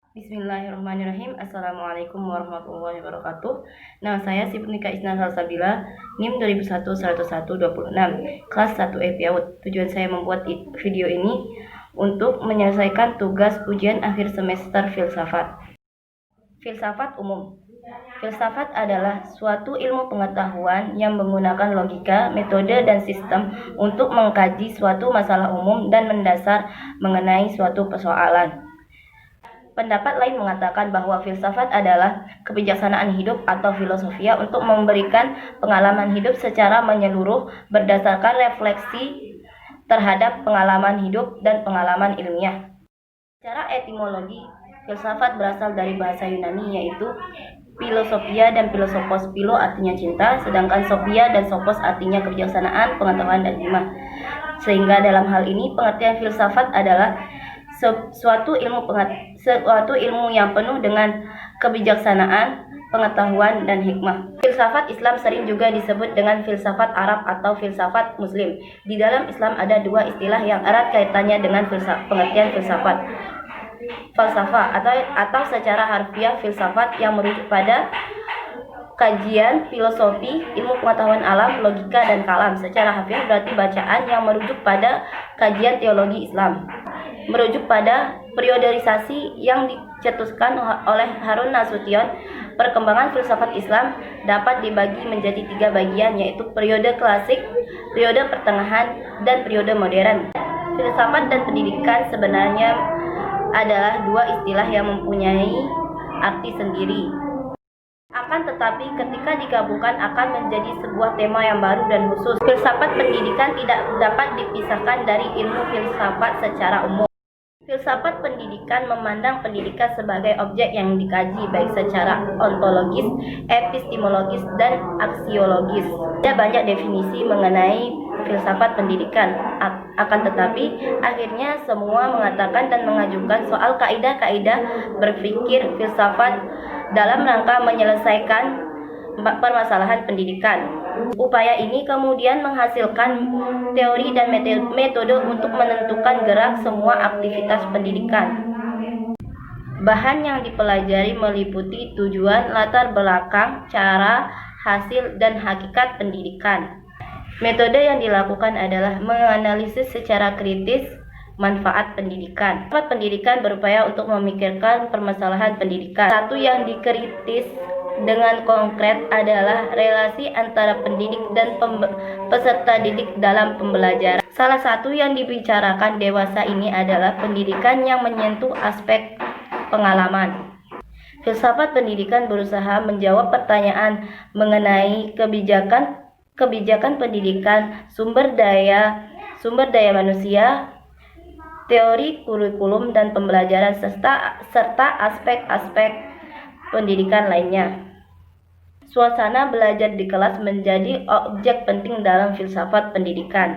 Bismillahirrahmanirrahim. Assalamualaikum warahmatullahi wabarakatuh. Nama saya Sipnika Isna Salsabila, NIM 2001-10126, kelas 1 PAUD. Tujuan saya membuat video ini untuk menyelesaikan tugas ujian akhir semester filsafat. Filsafat umum. Filsafat adalah suatu ilmu pengetahuan yang menggunakan logika, metode, dan sistem untuk mengkaji suatu masalah umum dan mendasar mengenai suatu persoalan. Pendapat lain mengatakan bahwa filsafat adalah kebijaksanaan hidup atau filosofia untuk memberikan pengalaman hidup secara menyeluruh berdasarkan refleksi terhadap pengalaman hidup dan pengalaman ilmiah. Secara etimologi, filsafat berasal dari bahasa Yunani yaitu philosophia dan philosophos. Philo artinya cinta, sedangkan sophia dan sophos artinya kebijaksanaan, pengetahuan, dan hikmah. Sehingga dalam hal ini pengertian filsafat adalah suatu ilmu yang penuh dengan kebijaksanaan, pengetahuan, dan hikmah. Filsafat Islam sering juga disebut dengan filsafat Arab atau filsafat Muslim. Di dalam Islam ada dua istilah yang erat kaitannya dengan pengertian filsafat. Falsafah atau secara harfiah filsafat yang merujuk pada kajian filosofi, ilmu pengetahuan alam, logika, dan kalam. Secara harfiah berarti bacaan yang merujuk pada kajian teologi Islam. Merujuk pada periodisasi yang dicetuskan oleh Harun Nasution, perkembangan filsafat Islam dapat dibagi menjadi 3 bagian, yaitu periode klasik, periode pertengahan, dan periode modern. Filsafat dan pendidikan sebenarnya adalah dua istilah yang mempunyai arti sendiri. Akan tetapi ketika digabungkan akan menjadi sebuah tema yang baru dan khusus. Filsafat pendidikan tidak dapat dipisahkan dari ilmu filsafat secara umum. Filsafat pendidikan memandang pendidikan sebagai objek yang dikaji baik secara ontologis, epistemologis, dan aksiologis. Ada banyak definisi mengenai filsafat pendidikan, akan tetapi akhirnya semua mengatakan dan mengajukan soal kaidah-kaidah berpikir filsafat dalam rangka menyelesaikan permasalahan pendidikan. Upaya ini kemudian menghasilkan teori dan metode untuk menentukan gerak semua aktivitas pendidikan. Bahan yang dipelajari meliputi tujuan, latar belakang, cara, hasil, dan hakikat pendidikan. Metode yang dilakukan adalah menganalisis secara kritis manfaat pendidikan. Manfaat pendidikan berupaya untuk memikirkan permasalahan pendidikan. Satu yang dikritis dengan konkret adalah relasi antara pendidik dan peserta didik dalam pembelajaran. Salah satu yang dibicarakan dewasa ini adalah pendidikan yang menyentuh aspek pengalaman. Filsafat pendidikan berusaha menjawab pertanyaan mengenai kebijakan pendidikan, sumber daya manusia, teori kurikulum dan pembelajaran serta aspek-aspek pendidikan lainnya. Suasana belajar di kelas menjadi objek penting dalam filsafat pendidikan.